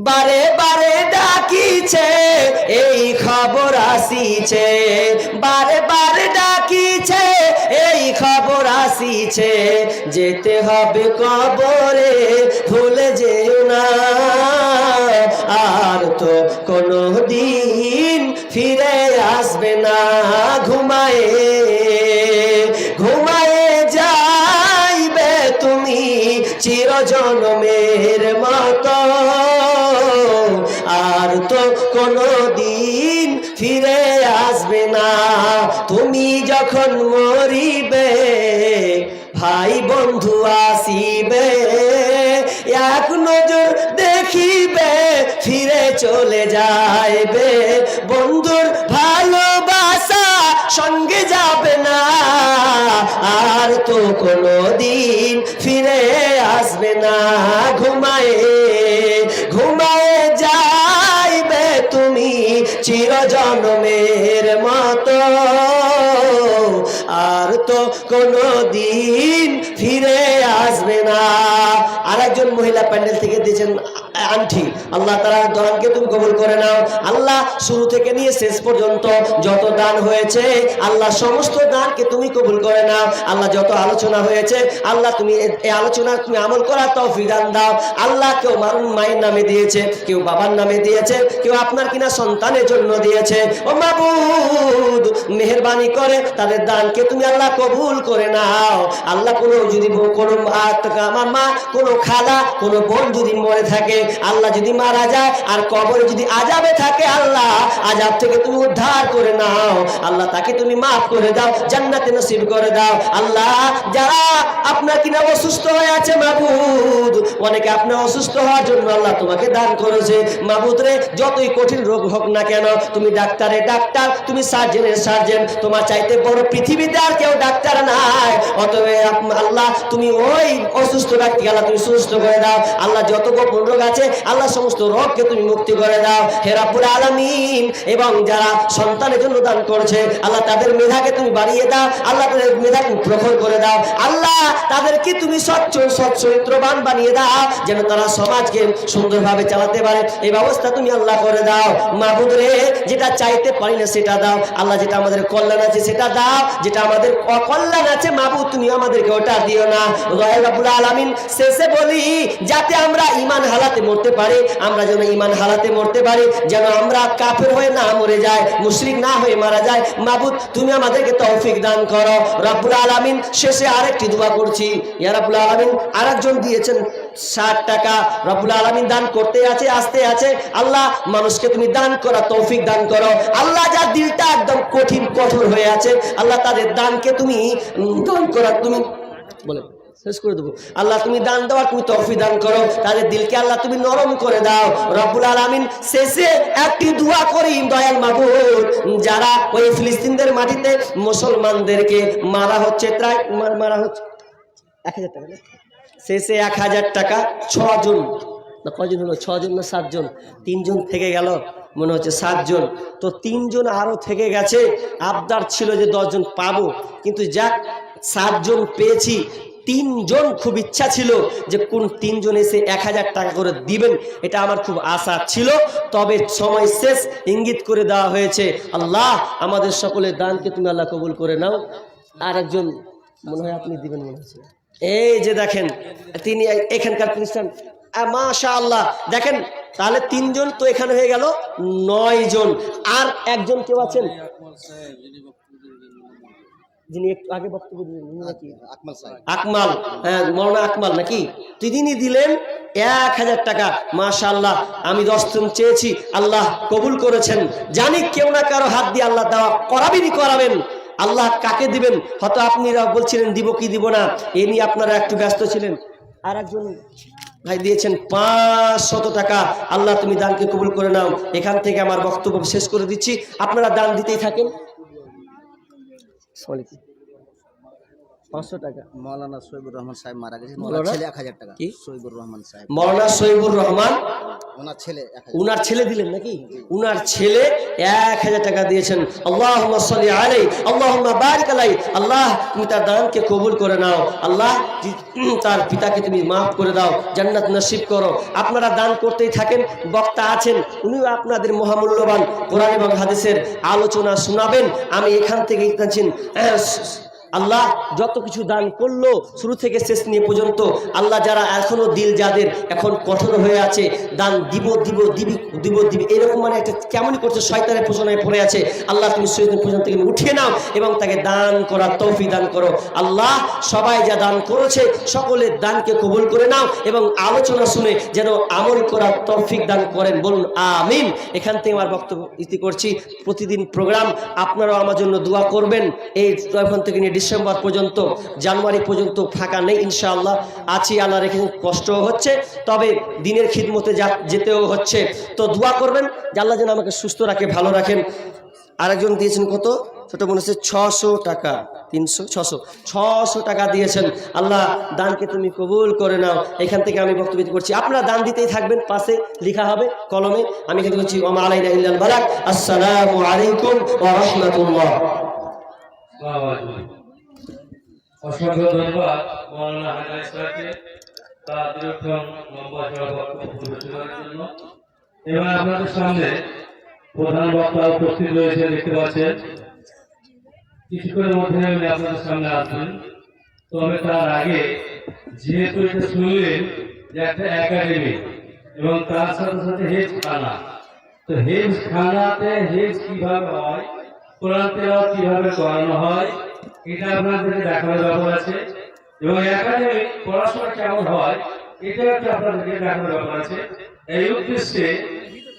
বারে বারে ডাকিছে এই খবর আসিছে, বারে বারে ডাকিছে এই খবর আসিছে, যেতে হবে কবরে ভুলে যেও না, আর তো কোনো দিন ফিরে আসবে না। ঘুমায়ে ঘুমায়ে যাইবে তুমি চিরজনমের মতো, আর তো কোনো দিন ফিরে আসবে না। তুমি যখন মরিবে ভাই বন্ধু আসিবে, এক নজর দেখিবে ফিরে চলে যাইবে, বন্ধুর ভালোবাসা সঙ্গে যাবে না, আর তো কোনো দিন ফিরে আসবে না। ঘুমায়ে ঘুমায়ে যাইবে তুমি চিরজনমের মতো, আর তো কোনো দিন ফিরে আসবে না। আরেকজন মহিলা প্যান্ডেল থেকে দিয়েছেন আন্টি, আল্লাহ তাআলা দানকে তুমি কবুল করে নাও। আল্লাহ শুরু থেকে নিয়ে শেষ পর্যন্ত যত দান হয়েছে আল্লাহ সমস্ত দানকে তুমি কবুল করে নাও। আল্লাহ যত আলোচনা হয়েছে আল্লাহ তুমি এই আলোচনা তুমি আমল করার তৌফিক দান দাও। আল্লাহ কেউ মায়ের নামে দিয়েছে, কেউ বাবার নামে দিয়েছে, কেউ আপনার কিনা সন্তানের জন্য দিয়েছে। ও মাবুদ মেহেরবানি করে তাদের দানকে তুমি আল্লাহ কবুল করে নাও। আল্লাহ কোনো যদি কোনো আমার মা, কোনো খালা, কোনো বোন যদি মরে থাকে, আল্লাহ যদি মারা যায় আর কবরে যদি আযাবে থাকে, আল্লাহ আযাব থেকে তুমি উদ্ধার করে নাও। আল্লাহ তাকে তুমি মাফ করে দাও, জান্নাতে নসিব করে দাও। আল্লাহ যারা আপনার কিনা অসুস্থ হয়ে আছে মাবুদ, অনেকে আপনার অসুস্থ হওয়ার জন্য আল্লাহ তোমাকে দান করেছে মাবুদ রে, যতই কঠিন রোগ হোক না কেন তুমি ডাক্তারের ডাক্তার, তুমি সার্জনের সার্জন, তোমার চাইতে বড় পৃথিবীতে আর কেউ ডাক্তার নাই। অতএব আল্লাহ তুমি ওই অসুস্থ ব্যক্তি আল্লাহ তুমি সুস্থ করে দাও। আল্লাহ যত গোপন রোগ আছে আল্লাহ সমস্ত রোগকে তুমি মুক্তি করে দাও হে রব্বুল আলামিন। এবং যারা সন্তানের জন্য দান করছে আল্লাহ তাদের মেধাকে তুমি বাড়িয়ে দাও, আল্লাহ তাদের মেধা তুমি প্রখর করে দাও, আল্লাহ তাদেরকে তুমি সৎ চরিত্রবান বানিয়ে দাও, যেন তারা সমাজকে সুন্দরভাবে চালাতে পারে এই ব্যবস্থা তুমি আল্লাহ করে দাও মাবুদ রে। যেটা চাইতে পারি না সেটা দাও আল্লাহ, যেটা আমাদের কল্যাণ আছে সেটা দাও, যেটা আমাদের অকল্যাণ আছে মাবুদ তুমি আমাদেরকে ওটা দিও না দয়াল রব্বুল আলামিন। শেষে বলি যাতে আমরা ঈমান হালাতে মরতে পারি, আমরা যেন ঈমান হালাতে মরতে পারি, যেন আমরা কাফের হয়ে না মরে যাই, মুশরিক না হয়ে মারা যায় মাবুদ তুমি আমাদেরকে তৌফিক দান করো রব্বুল আলামিন। শেষে আরেকটি দোয়া করছি ইয়া রব্বুল আলামিন, আরেকজন দিয়েছেন 60 টাকা, রব্বুল আলামিন দান করতে আছে আসতে আছে, আল্লাহ মানুষকে তুমি দান করা তৌফিক দান করো। আল্লাহ যার দিলটা একদম কঠিন কঠোর হয়ে আছে আল্লাহ তাদের দানকে তুমি দান করা তুমি বলে শেষ করে দেবো, আল্লাহ তুমি দান দেওয়ার তুমি তৌফিক দান করো, তাদের দিলকে আল্লাহ তুমি নরম করে দাও রব্বুল আলামিন। শেষে একটি দোয়া করি দয়াল মাবুদ, যারা ওই ফিলিস্তিনদের মাটিতে মুসলমানদেরকে মারা হচ্ছে, মারা হচ্ছে 1000 টাকা, শেষে 1000 টাকা 6 জন না কজন হলো, 6 জন না 7 জন, 3 জন থেকে গেল মনে হচ্ছে 7 জন, তো 3 জন আরো থেকে গেছে। আবদার ছিল যে 10 জন পাবো, কিন্তু যাক 7 জন পেয়েছি। 3 জন খুব ইচ্ছা ছিল যে কোন 3 জন এসে 1000 টাকা করে দিবেন, এটা আমার খুব আশা ছিল, তবে সময় শেষ, ইঙ্গিত করে দেওয়া হয়েছে। আল্লাহ আমাদের সকলের দানকে তুমি আল্লাহ কবুল করে নাও। আর একজন মনে হয় আপনি দিবেন মনে হচ্ছে, এই যে দেখেন তিনি এখানকার খ্রিস্টান, মাশাআল্লাহ দেখেন, তাহলে 3 জন তো এখানে হয়ে গেল 9 জন। আর একজন কেউ আছেন যিনি একটু আগে বক্তব্য দিলেন নাকি? আকমাল, হ্যাঁ মৌলানা আকমাল নাকি, তিনি দিলেন 1000 টাকা। মাশাআল্লাহ আমি 10 জন চেয়েছি আল্লাহ কবুল করেছেন, জানি কেউ না কারো হাত দিয়ে আল্লাহ দেওয়া করাবেনই করাবেন। আল্লাহ কাকে দিবেন হয়তো আপনারা বলছিলেন দিব কি দিব না, এ নিয়ে আপনারা একটু ব্যস্ত ছিলেন। আর একজন ভাই দিয়েছেন 500 টাকা, আল্লাহ তুমি দানকে কবুল করে নাও। এখান থেকে আমার বক্তব্য শেষ করে দিচ্ছি, আপনারা দান দিতেই থাকেন। 500 টাকা। মৌলানা শহীবুর রহমান সাহেব মারা গেছেন, ওনার মৌলানা? ছেলে 1000 টাকা। কি? শহীবুর রহমান সাহেব, মৌলানা শহীবুর রহমান, ওনার ছেলে 1000। উনার ছেলে দিলেন নাকি? উনার ছেলে 1000 টাকা দিয়েছেন। আল্লাহুম্মা সাল্লি আলাইহি, আল্লাহুম্মা বারিক আলাইহি। আল্লাহ তুমি তার দানকে কবুল করে নাও। আল্লাহ তার পিতাকে তুমি মাফ করে দাও, জান্নাত নসিব করো। আপনারা দান করতেই থাকেন। বক্তা আছেন, উনিও আপনাদের মহামূল্যবান কোরআন এবং হাদিসের আলোচনা শোনাবেন। আমি এখান থেকে আল্লাহ যত কিছু দান করলো শুরু থেকে শেষ নিয়ে পর্যন্ত, আল্লাহ যারা এখনো দিল যাদের এখন কঠোর হয়ে আছে, দান দিব দিব দিবি দিব দিবি এরকম মানে একটা কেমনই করছে, শয়তানের প্রশ্রয় পড়ে আছে, আল্লাহ তুমি শয়তানের প্রশ্ন থেকে উঠিয়ে নাও এবং তাকে দান করার তৌফিক দান করো। আল্লাহ সবাই যা দান করেছে সকলের দানকে কবুল করে নাও এবং আলোচনা শুনে যেন আমল করার তৌফিক দান করেন, বলুন আমিন। এখান থেকে আমার বক্তব্য ইতি করছি। প্রতিদিন প্রোগ্রাম, আপনারাও আমার জন্য দোয়া করবেন। এই এখন থেকে নিয়ে ডিসেম্বর পর্যন্ত, জানুয়ারি পর্যন্ত ফাঁকা নেই, ইনশাআল্লাহ আছি। আল্লাহ রেখে কষ্টও হচ্ছে, তবে দিনের খিদমতে যেতেও হচ্ছে। তো দোয়া করবেন যে আল্লাহ যেন আমাকে সুস্থ রাখে, ভালো রাখেন। আরেকজন দিয়েছেন কত, ছোট মনে হচ্ছে 600 টাকা, 300 600 টাকা দিয়েছেন। আল্লাহ দানকে তুমি কবুল করে নাও। এখান থেকে আমি বক্তব্য করছি, আপনারা দান দিতেই থাকবেন, পাশে লেখা হবে কলমে। আমি এখান থেকে বলছি ওমা আলাইনা ইল্লাল বালাগ। আসসালামু আলাইকুম ওয়া রাহমাতুল্লাহ। অসংখ্য ধন্যবাদ মৌলানা হায়দার ইসলামকে তার দীর্ঘক্ষণ লম্বা চড়া বক্তব্য পরিবেশনের জন্য। এবার আপনাদের সামনে প্রধান বক্তা উপস্থিত রয়েছে, দেখতে পাচ্ছেন। কিছুক্ষণের মধ্যে উনি আপনাদের সামনে আসবেন। তবে তার আগে যেহেতু এটা শুনলেন যে একটা একাডেমি এবং তার সাথে সাথে হেজ খানা, তো হেজ খানাতে হেজ কিভাবে হয়, কোরআন তেলাওয়াত কিভাবে করানো হয়, এটা আপনাদেরকে দেখানোর ব্যাপার আছে। এবং একাডেমি পড়াশোনা কেমন হয়, এটা একটা আপনাদেরকে দেখানোর ব্যাপার আছে। এই উদ্দেশ্যে